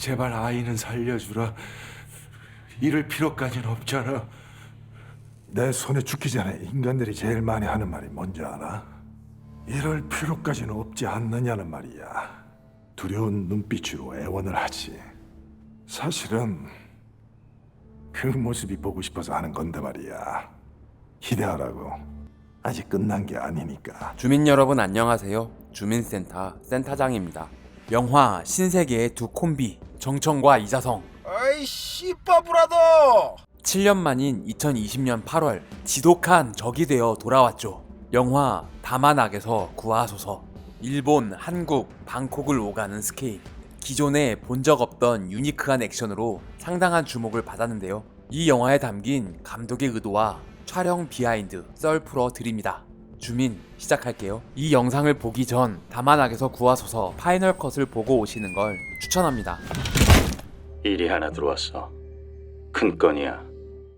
제발 아이는 살려주라. 이럴 필요까지는 없잖아. 내 손에 죽기 전에 인간들이 제일 많이 하는 말이 뭔지 알아? 이럴 필요까지는 없지 않느냐는 말이야. 두려운 눈빛으로 애원을 하지. 사실은 그 모습이 보고 싶어서 하는 건데 말이야. 기대하라고. 아직 끝난 게 아니니까. 주민 여러분 안녕하세요. 주민센터 센터장입니다. 영화 신세계의 두 콤비 정청과 이자성. 아이 씨바브라더. 7년 만인 2020년 8월 지독한 적이 되어 돌아왔죠. 영화 다만악에서 구하소서. 일본, 한국, 방콕을 오가는 스케일. 기존에 본 적 없던 유니크한 액션으로 상당한 주목을 받았는데요. 이 영화에 담긴 감독의 의도와 촬영 비하인드 썰 풀어 드립니다. 주민 시작할게요. 이 영상을 보기 전 다만악에서 구하소서 파이널 컷을 보고 오시는 걸 추천합니다. 일이 하나 들어왔어. 큰 건이야.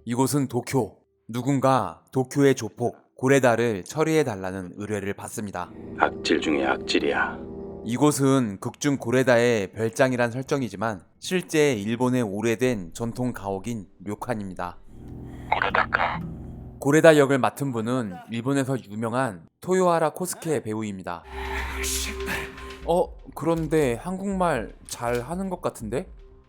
이곳은 도쿄. 누군가 도쿄의 조폭 고레다를 처리해달라는 의뢰를 받습니다. 악질 중에 악질이야. 이곳은 극중 고레다의 별장이란 설정이지만 실제 일본의 오래된 전통 가옥인 료칸입니다. 고레다 역을 맡은 분은 일본에서 유명한 토요하라 코스케 배우입니다. 그런데 한국말 잘 하는 것 같은데?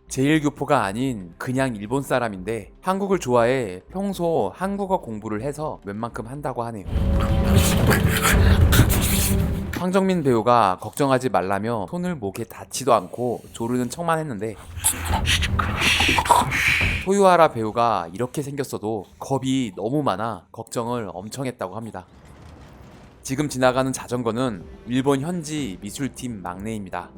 제1교포가 아닌 그냥 일본 사람인데 한국을 좋아해 평소 한국어 공부를 해서 웬만큼 한다고 하네요. 황정민 배우가 걱정하지 말라며 손을 목에 닿지도 않고 조르는 척만 했는데 토요하라 배우가 이렇게 생겼어도 겁이 너무 많아 걱정을 엄청 했다고 합니다. 지금 지나가는 자전거는 일본 현지 미술팀 막내입니다.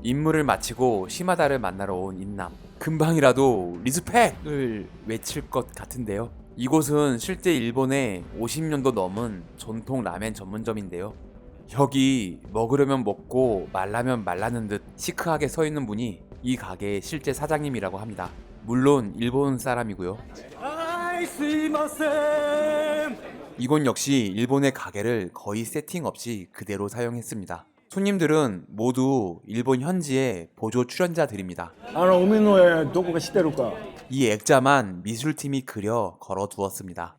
임무를 마치고 시마다를 만나러 온 인남. 금방이라도 리스펙을 외칠 것 같은데요. 이곳은 실제 일본의 50년도 넘은 전통 라멘 전문점인데요. 여기 먹으려면 먹고 말라면 말라는 듯 시크하게 서 있는 분이 이 가게의 실제 사장님이라고 합니다. 물론 일본 사람이고요. 이곳 역시 일본의 가게를 거의 세팅 없이 그대로 사용했습니다. 손님들은 모두 일본 현지의 보조 출연자들입니다. 이 액자만 미술팀이 그려 걸어두었습니다.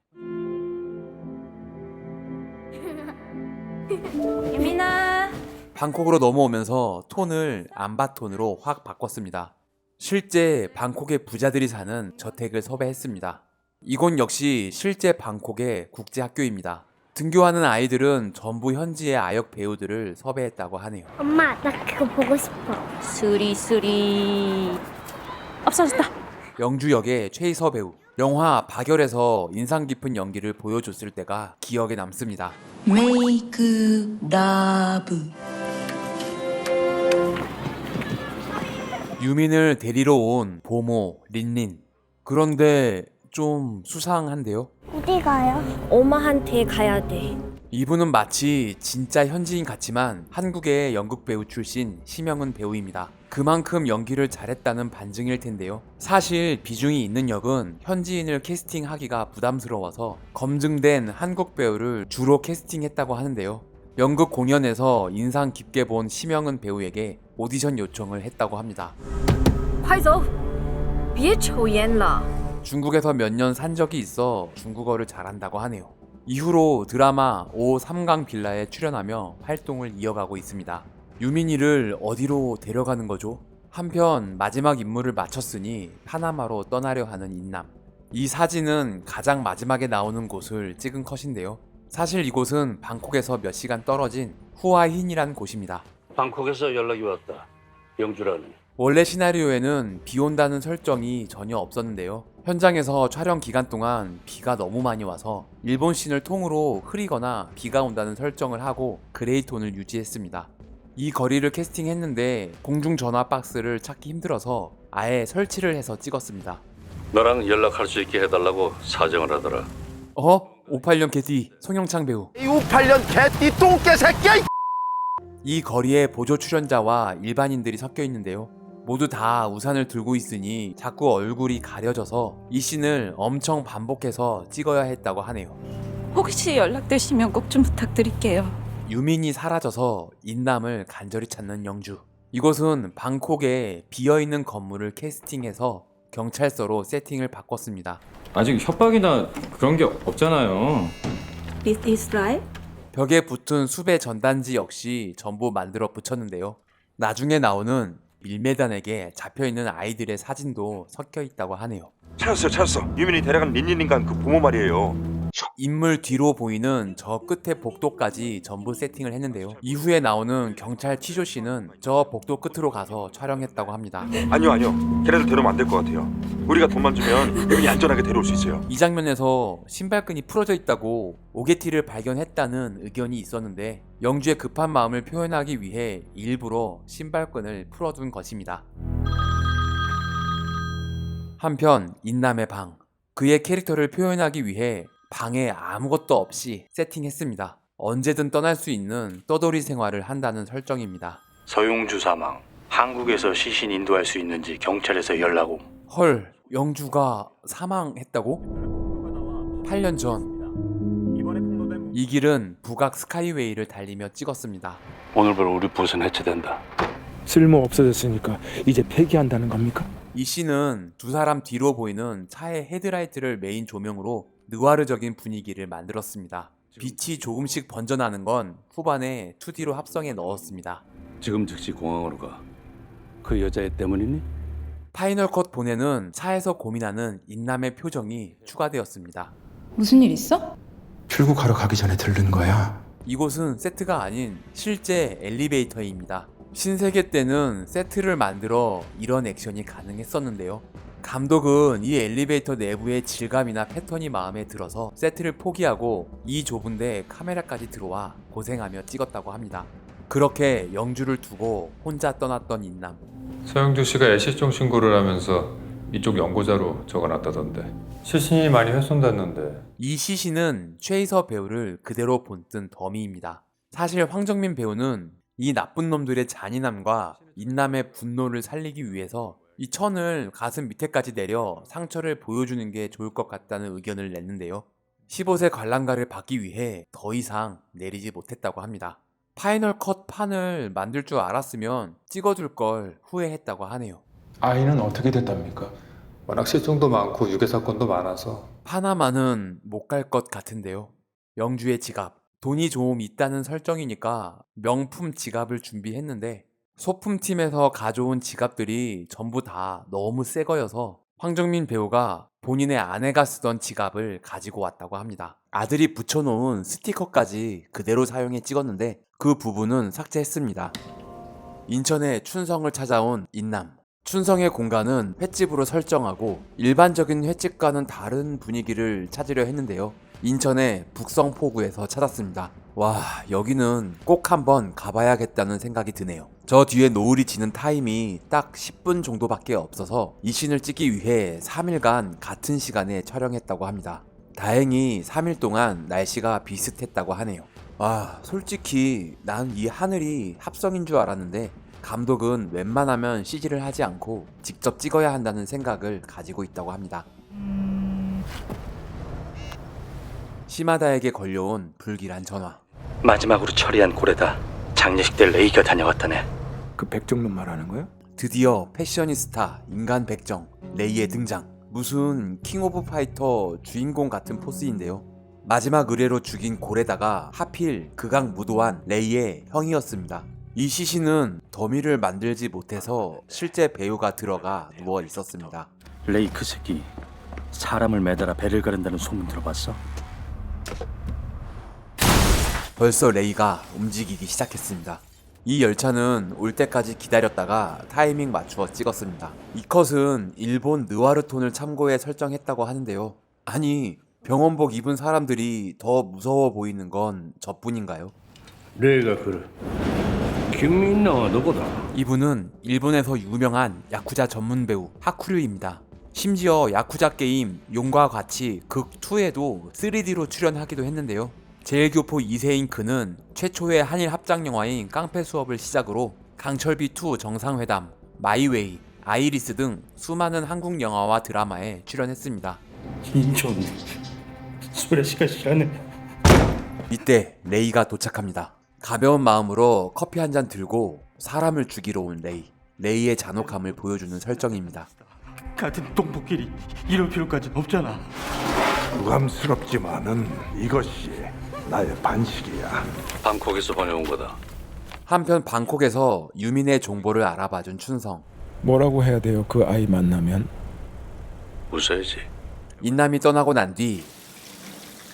유민아. 방콕으로 넘어오면서 톤을 암바톤으로 확 바꿨습니다. 실제 방콕의 부자들이 사는 저택을 섭외했습니다. 이곳 역시 실제 방콕의 국제학교입니다. 등교하는 아이들은 전부 현지의 아역 배우들을 섭외했다고 하네요. 엄마, 나 그거 보고 싶어. 수리수리. 없어졌다. 영주 역의 최희서 배우. 영화 박열에서 인상 깊은 연기를 보여줬을 때가 기억에 남습니다. Wake Love. 유민을 데리러 온 보모 린린. 그런데 좀 수상한데요? 어디 가요? 엄마한테 가야 돼. 이분은 마치 진짜 현지인 같지만 한국의 연극 배우 출신 심영은 배우입니다. 그만큼 연기를 잘했다는 반증일 텐데요. 사실 비중이 있는 역은 현지인을 캐스팅하기가 부담스러워서 검증된 한국 배우를 주로 캐스팅했다고 하는데요. 연극 공연에서 인상 깊게 본 심영은 배우에게 오디션 요청을 했다고 합니다. 快走别抽烟了 중국에서 몇 년 산 적이 있어 중국어를 잘한다고 하네요. 이후로 드라마 오 삼강 빌라에 출연하며 활동을 이어가고 있습니다. 유민이를 어디로 데려가는 거죠? 한편 마지막 임무를 마쳤으니 파나마로 떠나려 하는 인남. 이 사진은 가장 마지막에 나오는 곳을 찍은 컷인데요. 사실 이곳은 방콕에서 몇 시간 떨어진 후아힌이란 곳입니다. 방콕에서 연락이 왔다. 영주라네. 원래 시나리오에는 비 온다는 설정이 전혀 없었는데요. 현장에서 촬영 기간 동안 비가 너무 많이 와서 일본 씬을 통으로 흐리거나 비가 온다는 설정을 하고 그레이톤을 유지했습니다. 이 거리를 캐스팅했는데 공중전화 박스를 찾기 힘들어서 아예 설치를 해서 찍었습니다. 너랑 연락할 수 있게 해달라고 사정을 하더라. 58년 개띠 송영창 배우. 이 58년 개띠 똥개 새끼야. 이 거리에 보조 출연자와 일반인들이 섞여 있는데요. 모두 다 우산을 들고 있으니 자꾸 얼굴이 가려져서 이 씬을 엄청 반복해서 찍어야 했다고 하네요. 혹시 연락되시면 꼭 좀 부탁드릴게요. 유민이 사라져서 인남을 간절히 찾는 영주. 이곳은 방콕의 비어있는 건물을 캐스팅해서 경찰서로 세팅을 바꿨습니다. 아직 협박이나 그런 게 없잖아요. This is right? 벽에 붙은 수배 전단지 역시 전부 만들어 붙였는데요. 나중에 나오는 밀매단에게 잡혀있는 아이들의 사진도 섞여 있다고 하네요. 찾았어. 유민이 데려간 린린인간 그 부모 말이에요. 인물 뒤로 보이는 저 끝에 복도까지 전부 세팅을 했는데요. 이후에 나오는 경찰 치조씨는 저 복도 끝으로 가서 촬영했다고 합니다. 아니요. 걔네들 데려오면 안 될 것 같아요. 우리가 돈만 주면 유민이 안전하게 데려올 수 있어요. 이 장면에서 신발끈이 풀어져 있다고 오게티를 발견했다는 의견이 있었는데 영주의 급한 마음을 표현하기 위해 일부러 신발끈을 풀어둔 것입니다. 한편 인남의 방, 그의 캐릭터를 표현하기 위해 방에 아무것도 없이 세팅했습니다. 언제든 떠날 수 있는 떠돌이 생활을 한다는 설정입니다. 서용주 사망. 한국에서 시신 인도할 수 있는지 경찰에서 연락 옴. 헐, 영주가 사망했다고? 8년 전 이 길은 북악 스카이웨이를 달리며 찍었습니다. 오늘부로 우리 부서는 해체된다. 쓸모 없어졌으니까 이제 폐기한다는 겁니까? 이 씬은 두 사람 뒤로 보이는 차의 헤드라이트를 메인 조명으로 느와르적인 분위기를 만들었습니다. 빛이 조금씩 번져나는 건 후반에 2D로 합성해 넣었습니다. 지금 즉시 공항으로 가. 그 여자애 때문이니? 파이널 컷 본에는 차에서 고민하는 인남의 표정이 추가되었습니다. 무슨 일 있어? 출국하러 가기 전에 들른 거야. 이곳은 세트가 아닌 실제 엘리베이터입니다. 신세계 때는 세트를 만들어 이런 액션이 가능했었는데요. 감독은 이 엘리베이터 내부의 질감이나 패턴이 마음에 들어서 세트를 포기하고 이 좁은데 카메라까지 들어와 고생하며 찍었다고 합니다. 그렇게 영주를 두고 혼자 떠났던 인남. 서영주 씨가 애시종 신고를 하면서 이쪽 연고자로 적어놨다던데. 시신이 많이 훼손됐는데. 이 시신은 최이서 배우를 그대로 본뜬 더미입니다. 사실 황정민 배우는 이 나쁜 놈들의 잔인함과 인남의 분노를 살리기 위해서 이 천을 가슴 밑에까지 내려 상처를 보여주는 게 좋을 것 같다는 의견을 냈는데요. 15세 관람가를 받기 위해 더 이상 내리지 못했다고 합니다. 파이널 컷 판을 만들 줄 알았으면 찍어둘 걸 후회했다고 하네요. 아이는 어떻게 됐답니까? 워낙 실종도 많고 유괴 사건도 많아서. 파나마는 못 갈 것 같은데요. 영주의 지갑, 돈이 좀 있다는 설정이니까 명품 지갑을 준비했는데 소품팀에서 가져온 지갑들이 전부 다 너무 새 거여서 황정민 배우가 본인의 아내가 쓰던 지갑을 가지고 왔다고 합니다. 아들이 붙여놓은 스티커까지 그대로 사용해 찍었는데 그 부분은 삭제했습니다. 인천의 춘성을 찾아온 인남. 춘성의 공간은 횟집으로 설정하고 일반적인 횟집과는 다른 분위기를 찾으려 했는데요. 인천의 북성포구에서 찾았습니다. 와, 여기는 꼭 한번 가봐야겠다는 생각이 드네요. 저 뒤에 노을이 지는 타임이 딱 10분 정도밖에 없어서 이 씬을 찍기 위해 3일간 같은 시간에 촬영했다고 합니다. 다행히 3일 동안 날씨가 비슷했다고 하네요. 와, 솔직히 난 이 하늘이 합성인 줄 알았는데 감독은 웬만하면 CG를 하지 않고 직접 찍어야 한다는 생각을 가지고 있다고 합니다. 시마다에게 걸려온 불길한 전화. 마지막으로 처리한 고래다. 장례식 때 레이가 다녀왔다네. 그 백정놈 말하는 거야? 드디어 패셔니스타 인간 백정 레이의 등장. 무슨 킹 오브 파이터 주인공 같은 포스인데요. 마지막 의뢰로 죽인 고래다가 하필 극악 무도한 레이의 형이었습니다. 이 시신은 더미를 만들지 못해서 실제 배우가 들어가 누워 있었습니다. 레이 그 새끼 사람을 매달아 배를 가른다는 소문 들어봤어? 벌써 레이가 움직이기 시작했습니다. 이 열차는 올 때까지 기다렸다가 타이밍 맞추어 찍었습니다. 이 컷은 일본 느와르톤을 참고해 설정했다고 하는데요. 아니, 병원복 입은 사람들이 더 무서워 보이는 건 저뿐인가요? 내가 그래. 김민나와 누구다? 이분은 일본에서 유명한 야쿠자 전문 배우 하쿠류입니다. 심지어 야쿠자 게임 용과 같이 극2에도 3D로 출연하기도 했는데요. 제일교포 2세인 그는 최초의 한일 합작 영화인 깡패 수업을 시작으로 강철비2 정상회담, 마이웨이, 아이리스 등 수많은 한국 영화와 드라마에 출연했습니다. 인천 수레시가 싫어하네. 이때 레이가 도착합니다. 가벼운 마음으로 커피 한 잔 들고 사람을 죽이러 온 레이의 잔혹함을 보여주는 설정입니다. 같은 동포끼리 이럴 필요까지는 없잖아. 부감스럽지만은 이것이 나의 반식이야. 방콕에서 보내온 거다. 한편 방콕에서 유민의 정보를 알아봐준 춘성. 뭐라고 해야 돼요? 그 아이 만나면? 웃어야지. 인남이 떠나고 난 뒤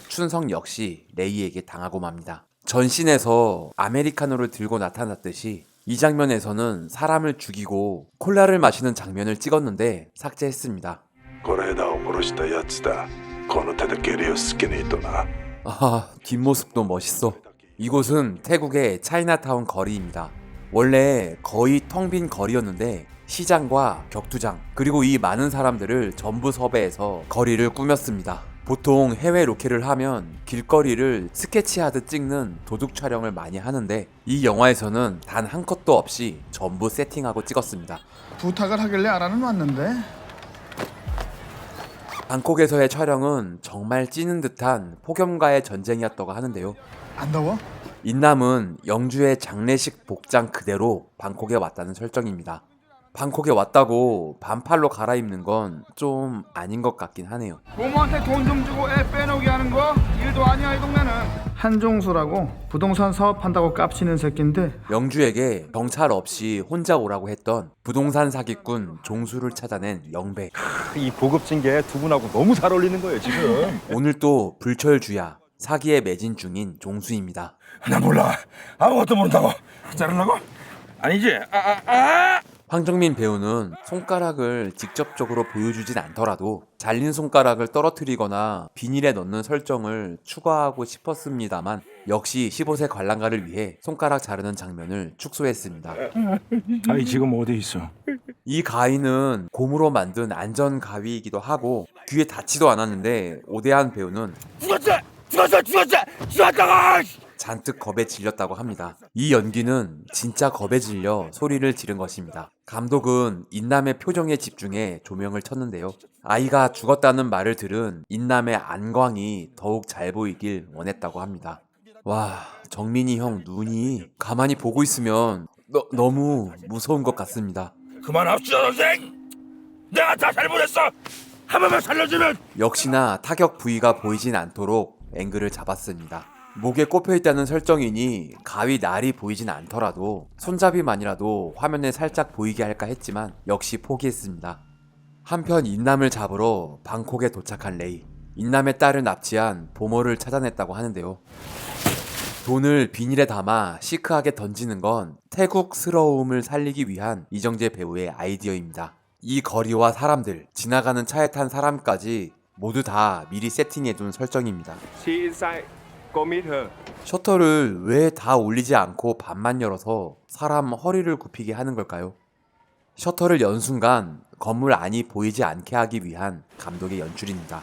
춘성 역시 레이에게 당하고 맙니다. 전신에서 아메리카노를 들고 나타났듯이 이 장면에서는 사람을 죽이고 콜라를 마시는 장면을 찍었는데 삭제했습니다. これだを殺したやつだ。この手でケリをつけねえとな。 아, 뒷모습도 멋있어. 이곳은 태국의 차이나타운 거리입니다. 원래 거의 텅 빈 거리였는데 시장과 격투장 그리고 이 많은 사람들을 전부 섭외해서 거리를 꾸몄습니다. 보통 해외 로케를 하면 길거리를 스케치하듯 찍는 도둑 촬영을 많이 하는데 이 영화에서는 단 한 컷도 없이 전부 세팅하고 찍었습니다. 부탁을 하길래 알아는 왔는데. 방콕에서의 촬영은 정말 찌는 듯한 폭염과의 전쟁이었다고 하는데요. 안 더워? 인남은 영주의 장례식 복장 그대로 방콕에 왔다는 설정입니다. 방콕에 왔다고 반팔로 갈아입는 건 좀 아닌 것 같긴 하네요. 부모한테 돈 좀 주고 애 빼놓게 하는 거 일도 아니야 이 동네는. 한종수라고 부동산 사업한다고 깝치는 새끼인데 영주에게 경찰 없이 혼자 오라고 했던 부동산 사기꾼 종수를 찾아낸 영배. 이 고급진 게 두 분하고 너무 잘 어울리는 거예요 지금. 오늘 또 불철주야 사기에 매진 중인 종수입니다. 나 몰라. 아무것도 모른다고. 자르려고? 아니지. 황정민 배우는 손가락을 직접적으로 보여주진 않더라도 잘린 손가락을 떨어뜨리거나 비닐에 넣는 설정을 추가하고 싶었습니다만 역시 15세 관람가를 위해 손가락 자르는 장면을 축소했습니다. 아이 지금 어디 있어? 이 가위는 곰으로 만든 안전 가위이기도 하고 귀에 닿지도 않았는데 오대한 배우는 죽었다가 잔뜩 겁에 질렸다고 합니다. 이 연기는 진짜 겁에 질려 소리를 지른 것입니다. 감독은 인남의 표정에 집중해 조명을 쳤는데요. 아이가 죽었다는 말을 들은 인남의 안광이 더욱 잘 보이길 원했다고 합니다. 와, 정민이 형 눈이 가만히 보고 있으면 너무 무서운 것 같습니다. 그만합시다 선생. 내가 다 잘못했어. 한 번만 살려주면. 역시나 타격 부위가 보이진 않도록 앵글을 잡았습니다. 목에 꼽혀있다는 설정이니 가위 날이 보이진 않더라도 손잡이만이라도 화면에 살짝 보이게 할까 했지만 역시 포기했습니다. 한편 인남을 잡으러 방콕에 도착한 레이. 인남의 딸을 납치한 보모를 찾아냈다고 하는데요. 돈을 비닐에 담아 시크하게 던지는 건 태국스러움을 살리기 위한 이정재 배우의 아이디어입니다. 이 거리와 사람들, 지나가는 차에 탄 사람까지 모두 다 미리 세팅해둔 설정입니다. 셔터를 왜 다 올리지 않고 반만 열어서 사람 허리를 굽히게 하는 걸까요? 셔터를 연 순간 건물 안이 보이지 않게 하기 위한 감독의 연출입니다.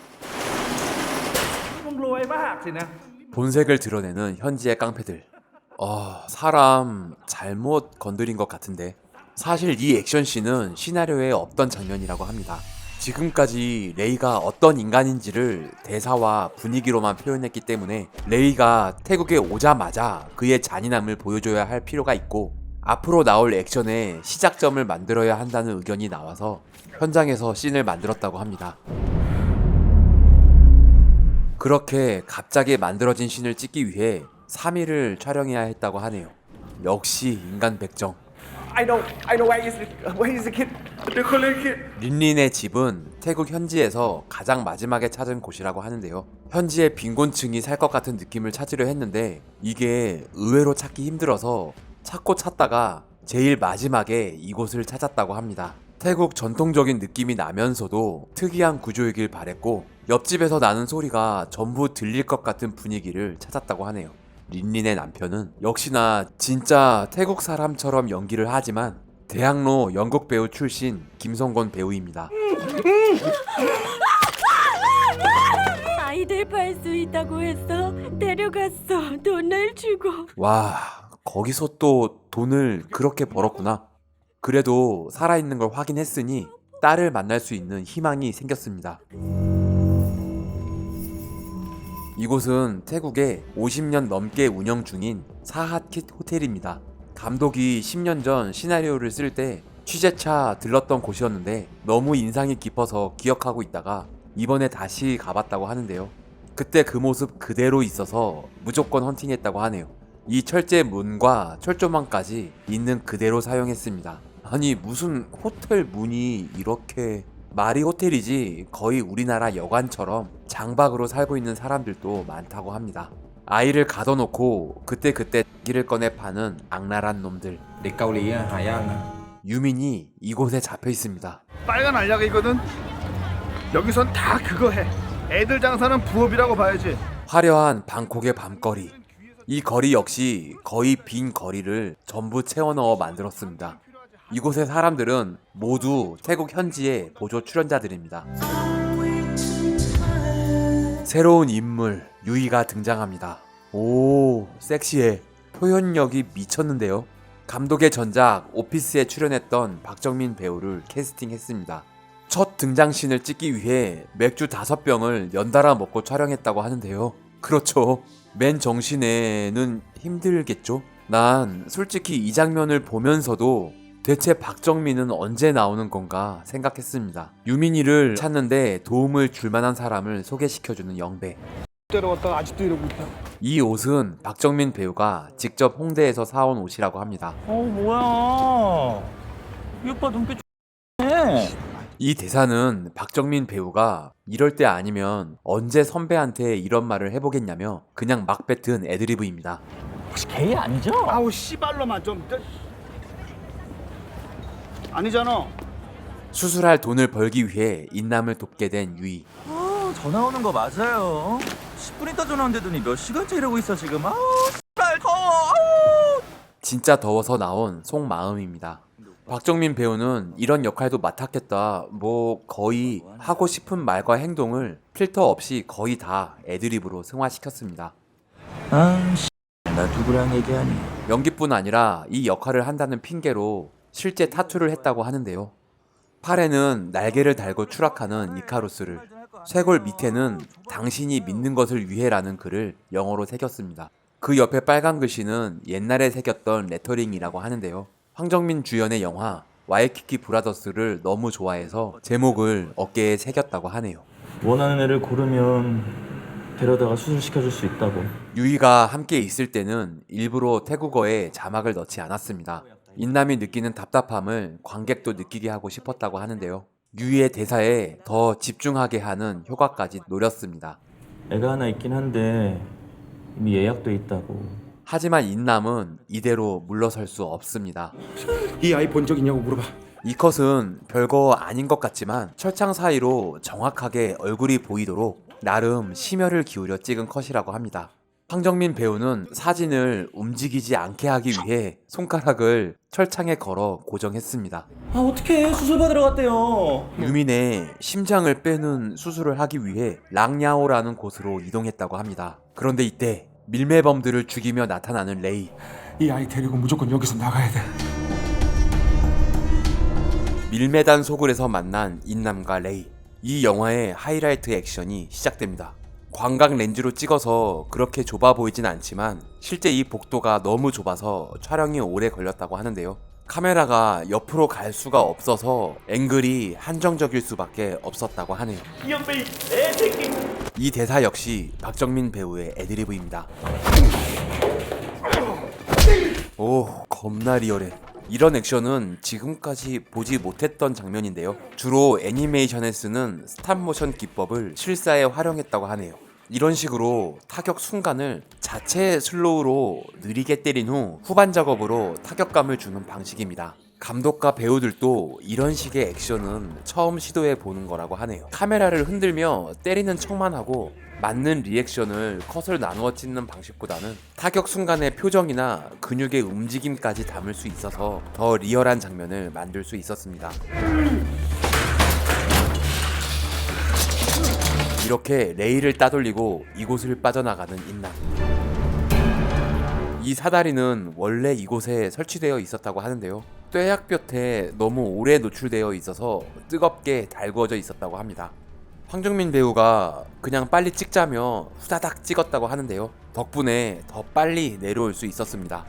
본색을 드러내는 현지의 깡패들. 사람 잘못 건드린 것 같은데. 사실 이 액션씬은 시나리오에 없던 장면이라고 합니다. 지금까지 레이가 어떤 인간인지를 대사와 분위기로만 표현했기 때문에 레이가 태국에 오자마자 그의 잔인함을 보여줘야 할 필요가 있고 앞으로 나올 액션의 시작점을 만들어야 한다는 의견이 나와서 현장에서 씬을 만들었다고 합니다. 그렇게 갑자기 만들어진 씬을 찍기 위해 3일을 촬영해야 했다고 하네요. 역시 인간 백정. 린린의 집은 태국 현지에서 가장 마지막에 찾은 곳이라고 하는데요. 현지의 빈곤층이 살 것 같은 느낌을 찾으려 했는데 이게 의외로 찾기 힘들어서 찾고 찾다가 제일 마지막에 이곳을 찾았다고 합니다. 태국 전통적인 느낌이 나면서도 특이한 구조이길 바랬고 옆집에서 나는 소리가 전부 들릴 것 같은 분위기를 찾았다고 하네요. 린린의 남편은 역시나 진짜 태국 사람처럼 연기를 하지만 대학로 연극 배우 출신 김성곤 배우입니다. 아이들 팔 수 있다고 해서 데려갔어. 돈을 주고. 와, 거기서 또 돈을 그렇게 벌었구나. 그래도 살아있는 걸 확인했으니 딸을 만날 수 있는 희망이 생겼습니다. 이곳은 태국에 50년 넘게 운영 중인 사핫킷 호텔입니다. 감독이 10년 전 시나리오를 쓸 때 취재차 들렀던 곳이었는데 너무 인상이 깊어서 기억하고 있다가 이번에 다시 가봤다고 하는데요. 그때 그 모습 그대로 있어서 무조건 헌팅했다고 하네요. 이 철제 문과 철조망까지 있는 그대로 사용했습니다. 아니 무슨 호텔 문이 이렇게... 말이 호텔이지 거의 우리나라 여관처럼 장박으로 살고 있는 사람들도 많다고 합니다. 아이를 가둬놓고 그때그때 기를 꺼내 파는 악랄한 놈들. 유민이 이곳에 잡혀 있습니다. 빨간 알약이 있거든. 여기선 다 그거 해. 애들 장사는 부업이라고 봐야지. 화려한 방콕의 밤거리. 이 거리 역시 거의 빈 거리를 전부 채워 넣어 만들었습니다. 이곳의 사람들은 모두 태국 현지의 보조 출연자들입니다. 새로운 인물 유이가 등장합니다. 오, 섹시해. 표현력이 미쳤는데요. 감독의 전작 오피스에 출연했던 박정민 배우를 캐스팅했습니다. 첫 등장신을 찍기 위해 맥주 5병을 연달아 먹고 촬영했다고 하는데요. 그렇죠. 맨 정신에는 힘들겠죠? 난 솔직히 이 장면을 보면서도 대체 박정민은 언제 나오는 건가 생각했습니다. 유민이를 찾는데 도움을 줄 만한 사람을 소개시켜주는 영배. 때려왔다가 아직도 이러고 있다. 이 옷은 박정민 배우가 직접 홍대에서 사온 옷이라고 합니다. 뭐야? 이 오빠 눈빛 X네. 이 대사는 박정민 배우가 이럴 때 아니면 언제 선배한테 이런 말을 해보겠냐며 그냥 막 뱉은 애드리브입니다. 혹시 게이 아니죠? 아우 씨발로만 좀... 아니잖아. 수술할 돈을 벌기 위해 인남을 돕게 된 유이. 전화 오는 거 맞아요. 10분 있다 전화 온대더니 몇 시간째 이러고 있어 지금. 씨발 더워. 진짜 더워서 나온 속마음입니다. 박정민 배우는 이런 역할도 맡았겠다. 뭐 거의 하고 싶은 말과 행동을 필터 없이 거의 다 애드립으로 승화시켰습니다. 나 누구랑 얘기하니? 연기뿐 아니라 이 역할을 한다는 핑계로 실제 타투를 했다고 하는데요. 팔에는 날개를 달고 추락하는 이카루스를, 쇄골 밑에는 당신이 믿는 것을 위해라는 글을 영어로 새겼습니다. 그 옆에 빨간 글씨는 옛날에 새겼던 레터링이라고 하는데요. 황정민 주연의 영화 와이키키 브라더스를 너무 좋아해서 제목을 어깨에 새겼다고 하네요. 원하는 애를 고르면 데려다가 수술시켜줄 수 있다고. 유이가 함께 있을 때는 일부러 태국어에 자막을 넣지 않았습니다. 인남이 느끼는 답답함을 관객도 느끼게 하고 싶었다고 하는데요. 유이의 대사에 더 집중하게 하는 효과까지 노렸습니다. 애가 하나 있긴 한데 이미 예약돼 있다고. 하지만 인남은 이대로 물러설 수 없습니다. 이 아이 본 적 있냐고 물어봐. 이 컷은 별거 아닌 것 같지만 철창 사이로 정확하게 얼굴이 보이도록 나름 심혈을 기울여 찍은 컷이라고 합니다. 황정민 배우는 사진을 움직이지 않게 하기 위해 손가락을 철창에 걸어 고정했습니다. 어떡해, 수술 받으러 갔대요. 유민의 심장을 빼는 수술을 하기 위해 랑야오라는 곳으로 이동했다고 합니다. 그런데 이때 밀매범들을 죽이며 나타나는 레이. 이 아이 데리고 무조건 여기서 나가야 돼. 밀매단 소굴에서 만난 인남과 레이. 이 영화의 하이라이트 액션이 시작됩니다. 광각 렌즈로 찍어서 그렇게 좁아 보이진 않지만 실제 이 복도가 너무 좁아서 촬영이 오래 걸렸다고 하는데요. 카메라가 옆으로 갈 수가 없어서 앵글이 한정적일 수밖에 없었다고 하네요. 이 대사 역시 박정민 배우의 애드리브입니다. 오, 겁나 리얼해. 이런 액션은 지금까지 보지 못했던 장면인데요. 주로 애니메이션에 쓰는 스탑모션 기법을 실사에 활용했다고 하네요. 이런 식으로 타격 순간을 자체 슬로우로 느리게 때린 후 후반 작업으로 타격감을 주는 방식입니다. 감독과 배우들도 이런 식의 액션은 처음 시도해 보는 거라고 하네요. 카메라를 흔들며 때리는 척만 하고 맞는 리액션을 컷을 나누어 찍는 방식보다는 타격 순간의 표정이나 근육의 움직임까지 담을 수 있어서 더 리얼한 장면을 만들 수 있었습니다. 이렇게 레이를 따돌리고 이곳을 빠져나가는 인남. 이 사다리는 원래 이곳에 설치되어 있었다고 하는데요. 뙤약볕에 너무 오래 노출되어 있어서 뜨겁게 달구어져 있었다고 합니다. 황정민 배우가 그냥 빨리 찍자며 후다닥 찍었다고 하는데요. 덕분에 더 빨리 내려올 수 있었습니다.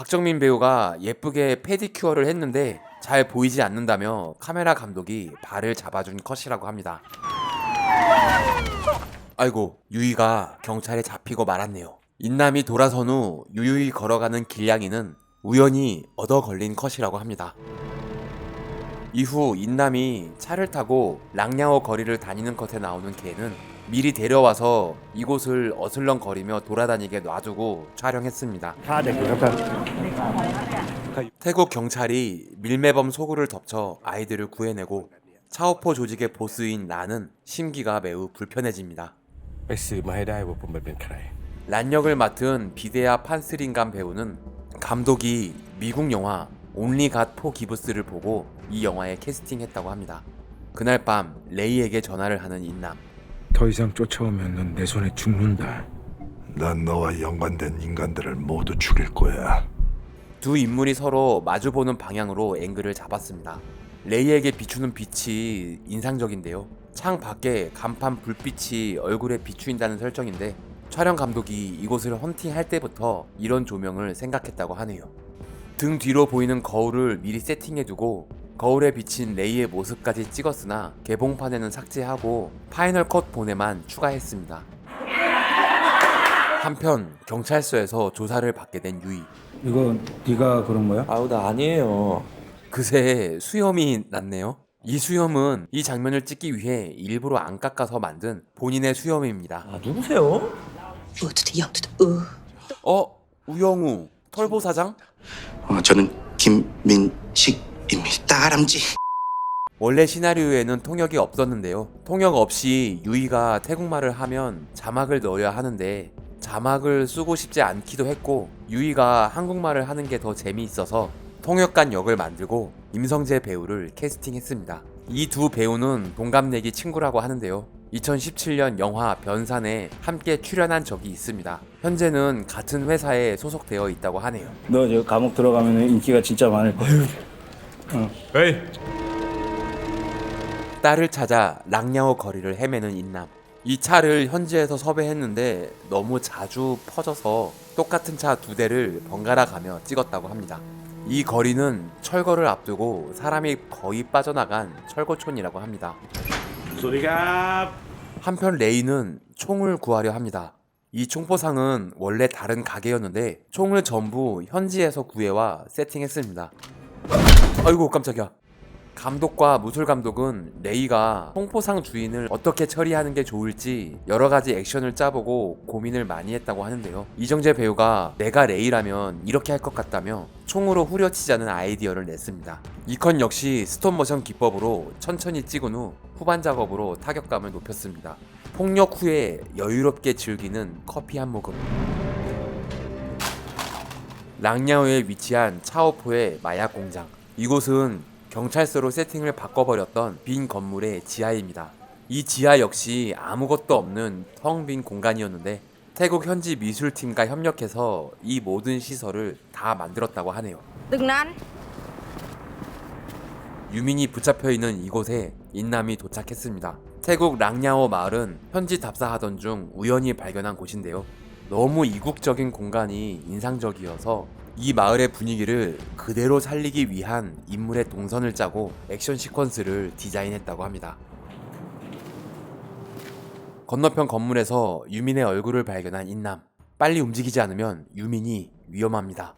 박정민 배우가 예쁘게 페디큐어를 했는데 잘 보이지 않는다며 카메라 감독이 발을 잡아준 컷이라고 합니다. 아이고, 유이가 경찰에 잡히고 말았네요. 인남이 돌아선 후 유유히 걸어가는 길냥이는 우연히 얻어 걸린 컷이라고 합니다. 이후 인남이 차를 타고 랑야오 거리를 다니는 컷에 나오는 개는 미리 데려와서 이곳을 어슬렁거리며 돌아다니게 놔두고 촬영했습니다. 태국 경찰이 밀매범 소굴을 덮쳐 아이들을 구해내고 차오포 조직의 보스인 란은 심기가 매우 불편해집니다. 란 역을 맡은 비데아 판스린감 배우는 감독이 미국 영화 온리 갓 포 기브스를 보고 이 영화에 캐스팅했다고 합니다. 그날 밤 레이에게 전화를 하는 인남. 더 이상 쫓아오면 넌 내 손에 죽는다. 난 너와 연관된 인간들을 모두 죽일 거야. 두 인물이 서로 마주보는 방향으로 앵글을 잡았습니다. 레이에게 비추는 빛이 인상적인데요. 창 밖에 간판 불빛이 얼굴에 비추인다는 설정인데 촬영 감독이 이곳을 헌팅할 때부터 이런 조명을 생각했다고 하네요. 등 뒤로 보이는 거울을 미리 세팅해두고 거울에 비친 레이의 모습까지 찍었으나 개봉판에는 삭제하고 파이널 컷 본에만 추가했습니다. 한편 경찰서에서 조사를 받게 된 유이. 이거 네가 그런 거야? 아우 나 아니에요. 그새 수염이 났네요. 이 수염은 이 장면을 찍기 위해 일부러 안 깎아서 만든 본인의 수염입니다. 아 누구세요? 우영우 털보 사장? 저는 김민식입니다. 다람쥐. 원래 시나리오에는 통역이 없었는데요. 통역 없이 유이가 태국말을 하면 자막을 넣어야 하는데 자막을 쓰고 싶지 않기도 했고 유이가 한국말을 하는 게 더 재미있어서 통역관 역을 만들고 임성재 배우를 캐스팅했습니다. 이 두 배우는 동갑내기 친구라고 하는데요. 2017년 영화 변산에 함께 출연한 적이 있습니다. 현재는 같은 회사에 소속되어 있다고 하네요. 너 저 감옥 들어가면 인기가 진짜 많을 거야. 에이, 딸을 찾아 랑야오 거리를 헤매는 인남. 이 차를 현지에서 섭외했는데 너무 자주 퍼져서 똑같은 차 2대를 번갈아 가며 찍었다고 합니다. 이 거리는 철거를 앞두고 사람이 거의 빠져나간 철거촌이라고 합니다. 한편 레이는 총을 구하려 합니다. 이 총포상은 원래 다른 가게였는데 총을 전부 현지에서 구해와 세팅했습니다. 아이고 깜짝이야. 감독과 무술감독은 레이가 총포상 주인을 어떻게 처리하는 게 좋을지 여러가지 액션을 짜보고 고민을 많이 했다고 하는데요. 이정재 배우가 내가 레이라면 이렇게 할 것 같다며 총으로 후려치자는 아이디어를 냈습니다. 이 컷 역시 스톱모션 기법으로 천천히 찍은 후 후반 작업으로 타격감을 높였습니다. 폭력 후에 여유롭게 즐기는 커피 한 모금. 랑야오에 위치한 차오포의 마약 공장. 이곳은 경찰서로 세팅을 바꿔버렸던 빈 건물의 지하입니다. 이 지하 역시 아무것도 없는 텅 빈 공간이었는데 태국 현지 미술팀과 협력해서 이 모든 시설을 다 만들었다고 하네요. 유민이 붙잡혀 있는 이곳에 인남이 도착했습니다. 태국 랑야오 마을은 현지 답사하던 중 우연히 발견한 곳인데요. 너무 이국적인 공간이 인상적이어서 이 마을의 분위기를 그대로 살리기 위한 인물의 동선을 짜고 액션 시퀀스를 디자인했다고 합니다. 건너편 건물에서 유민의 얼굴을 발견한 인남. 빨리 움직이지 않으면 유민이 위험합니다.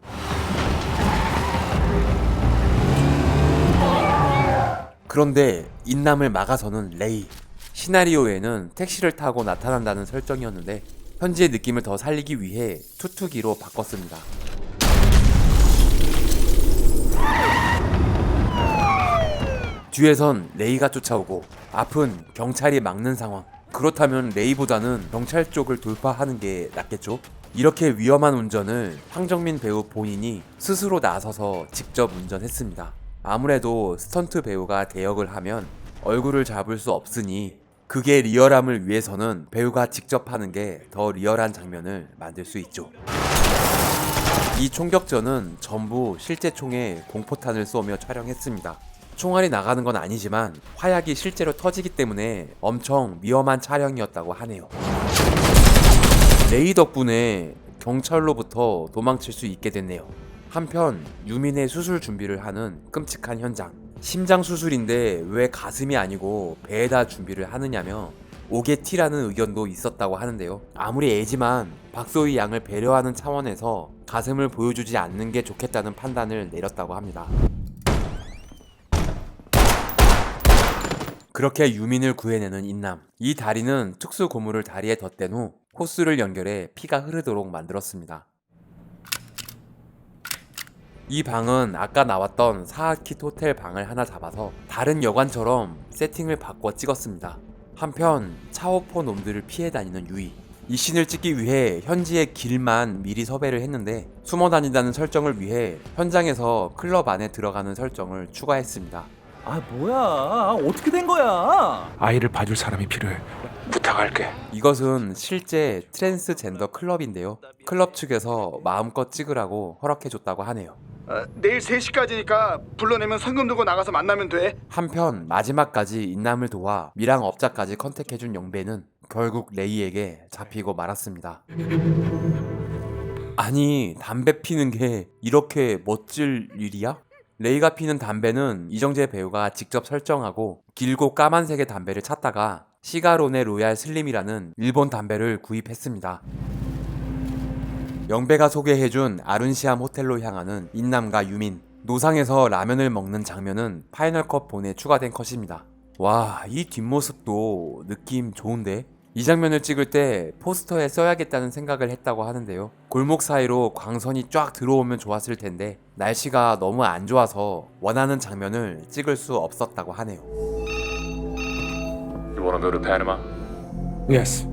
그런데 인남을 막아서는 레이. 시나리오에는 택시를 타고 나타난다는 설정이었는데 현지의 느낌을 더 살리기 위해 투투기로 바꿨습니다. 뒤에선 레이가 쫓아오고 앞은 경찰이 막는 상황. 그렇다면 레이보다는 경찰 쪽을 돌파하는 게 낫겠죠? 이렇게 위험한 운전을 황정민 배우 본인이 스스로 나서서 직접 운전했습니다. 아무래도 스턴트 배우가 대역을 하면 얼굴을 잡을 수 없으니 그게 리얼함을 위해서는 배우가 직접 하는 게 더 리얼한 장면을 만들 수 있죠. 이 총격전은 전부 실제 총에 공포탄을 쏘며 촬영했습니다. 총알이 나가는 건 아니지만 화약이 실제로 터지기 때문에 엄청 위험한 촬영이었다고 하네요. 레이 덕분에 경찰로부터 도망칠 수 있게 됐네요. 한편 유민의 수술 준비를 하는 끔찍한 현장. 심장 수술인데 왜 가슴이 아니고 배에다 준비를 하느냐며 오게티라는 의견도 있었다고 하는데요. 아무리 애지만 박소희 양을 배려하는 차원에서 가슴을 보여주지 않는 게 좋겠다는 판단을 내렸다고 합니다. 그렇게 유민을 구해내는 인남. 이 다리는 특수 고무를 다리에 덧댄 후 호스를 연결해 피가 흐르도록 만들었습니다. 이 방은 아까 나왔던 사하킷 호텔 방을 하나 잡아서 다른 여관처럼 세팅을 바꿔 찍었습니다. 한편 차오포 놈들을 피해 다니는 유이. 이 씬을 찍기 위해 현지의 길만 미리 섭외를 했는데 숨어 다닌다는 설정을 위해 현장에서 클럽 안에 들어가는 설정을 추가했습니다. 아 뭐야? 어떻게 된 거야? 아이를 봐줄 사람이 필요해. 부탁할게. 이것은 실제 트랜스젠더 클럽인데요. 클럽 측에서 마음껏 찍으라고 허락해줬다고 하네요. 내일 3시까지니까 불러내면 성금 들고 나가서 만나면 돼. 한편 마지막까지 인남을 도와 미랑 업자까지 컨택해준 영배는 결국 레이에게 잡히고 말았습니다. 아니, 담배 피는 게 이렇게 멋질 일이야? 레이가 피는 담배는 이정재 배우가 직접 설정하고 길고 까만색의 담배를 찾다가 시가로네 로얄 슬림이라는 일본 담배를 구입했습니다. 영배가 소개해준 아룬시암 호텔로 향하는 인남과 유민. 노상에서 라면을 먹는 장면은 파이널 컷 본에 추가된 컷입니다. 와, 이 뒷모습도 느낌 좋은데? 이 장면을 찍을 때 포스터에 써야겠다는 생각을 했다고 하는데요. 골목 사이로 광선이 쫙 들어오면 좋았을 텐데 날씨가 너무 안 좋아서 원하는 장면을 찍을 수 없었다고 하네요. You wanna go to Panama? Yes.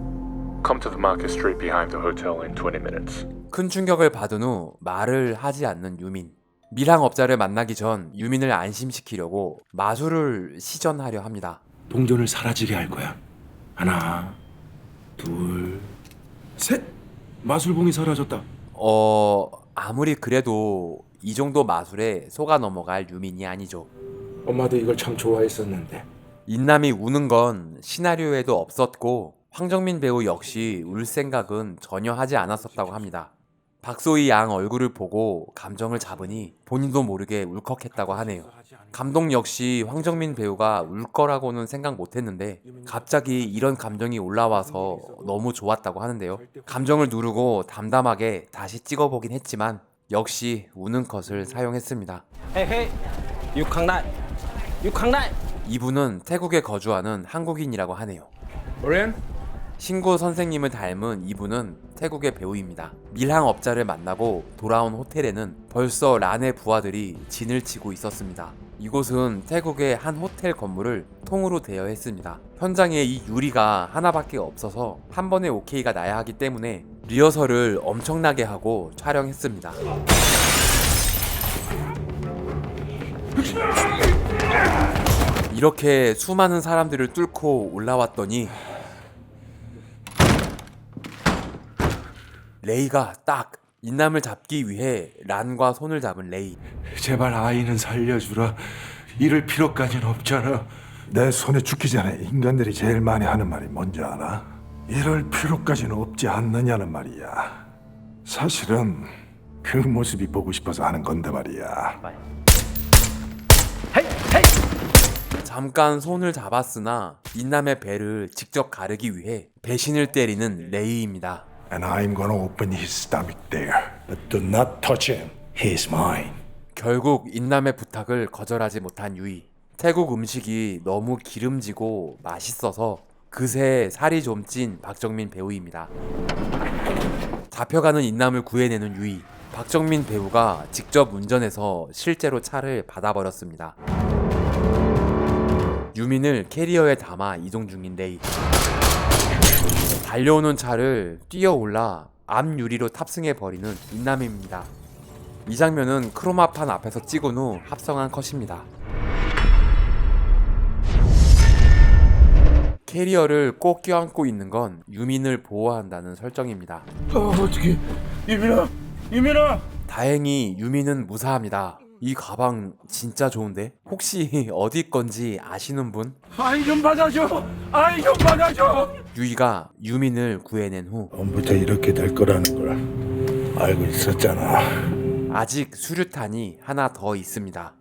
Come to the market street behind the hotel in 20 minutes. 큰 충격을 받은 후 말을 하지 않는 유민. 밀항 업자를 만나기 전 유민을 안심시키려고 마술을 시전하려 합니다. 동전을 사라지게 할 거야. 하나, 둘, 셋. 마술봉이 사라졌다. 아무리 그래도 이 정도 마술에 속아 넘어갈 유민이 아니죠. 엄마도 이걸 참 좋아했었는데. 인남이 우는 건 시나리오에도 없었고 황정민 배우 역시 울 생각은 전혀 하지 않았었다고 합니다. 박소희 양 얼굴을 보고 감정을 잡으니 본인도 모르게 울컥했다고 하네요. 감독 역시 황정민 배우가 울 거라고는 생각 못했는데 갑자기 이런 감정이 올라와서 너무 좋았다고 하는데요. 감정을 누르고 담담하게 다시 찍어보긴 했지만 역시 우는 컷을 사용했습니다. 헤헤, 육항날. 이분은 태국에 거주하는 한국인이라고 하네요. 오렌? 신고 선생님을 닮은 이분은 태국의 배우입니다. 밀항 업자를 만나고 돌아온 호텔에는 벌써 란의 부하들이 진을 치고 있었습니다. 이곳은 태국의 한 호텔 건물을 통으로 대여했습니다. 현장에 이 유리가 하나밖에 없어서 한 번에 오케이가 나야 하기 때문에 리허설을 엄청나게 하고 촬영했습니다. 이렇게 수많은 사람들을 뚫고 올라왔더니 레이가 딱 인남을 잡기 위해 란과 손을 잡은 레이. 제발 아이는 살려주라. 이럴 필요까지는 없잖아. 내 손에 죽기 전에 인간들이 제일 많이 하는 말이 뭔지 알아? 이럴 필요까지는 없지 않느냐는 말이야. 사실은 그 모습이 보고 싶어서 하는 건데 말이야. 잠깐 손을 잡았으나 인남의 배를 직접 가르기 위해 배신을 때리는 레이입니다. And I'm gonna open his stomach there. But do not touch him. He's mine. 결국 인남의 부탁을 거절하지 못한 유이. 태국 음식이 너무 기름지고 맛있어서 그새 살이 좀 찐 박정민 배우입니다. 잡혀가는 인남을 구해내는 유이. 박정민 배우가 직접 운전해서 실제로 차를 받아버렸습니다. 유민을 캐리어에 담아 이동 중인 레이. 달려오는 차를 뛰어올라 앞 유리로 탑승해버리는 인남입니다. 이 장면은 크로마판 앞에서 찍은 후 합성한 컷입니다. 캐리어를 꼭 껴안고 있는 건 유민을 보호한다는 설정입니다. 어떻게 유민아. 다행히 유민은 무사합니다. 이 가방 진짜 좋은데? 혹시 어디 건지 아시는 분? 아이 좀 받아줘. 유이가 유민을 구해낸 후 처음부터 이렇게 될 거라는 걸 알고 있었잖아. 아직 수류탄이 하나 더 있습니다.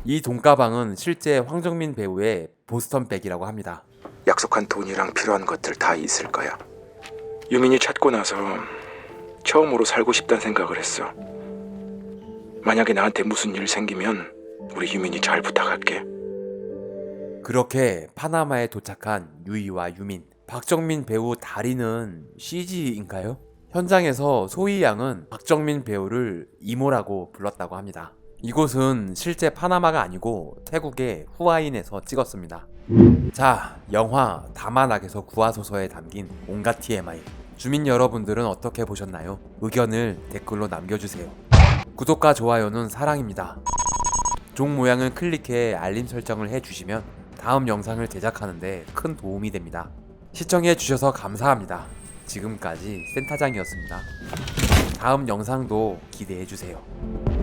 이 돈가방은 실제 황정민 배우의 보스턴백이라고 합니다. 약속한 돈이랑 필요한 것들 다 있을 거야. 유민이 찾고 나서 처음으로 살고 싶다는 생각을 했어. 만약에 나한테 무슨 일 생기면 우리 유민이 잘 부탁할게. 그렇게 파나마에 도착한 유이와 유민. 박정민 배우 다리는 CG인가요? 현장에서 소희 양은 박정민 배우를 이모라고 불렀다고 합니다. 이곳은 실제 파나마가 아니고 태국의 후아인에서 찍었습니다. 자, 영화 다만악에서 구하소서에 담긴 온갖 TMI. 주민 여러분들은 어떻게 보셨나요? 의견을 댓글로 남겨주세요. 구독과 좋아요는 사랑입니다. 종 모양을 클릭해 알림 설정을 해주시면 다음 영상을 제작하는데 큰 도움이 됩니다. 시청해주셔서 감사합니다. 지금까지 센타장이었습니다. 다음 영상도 기대해주세요.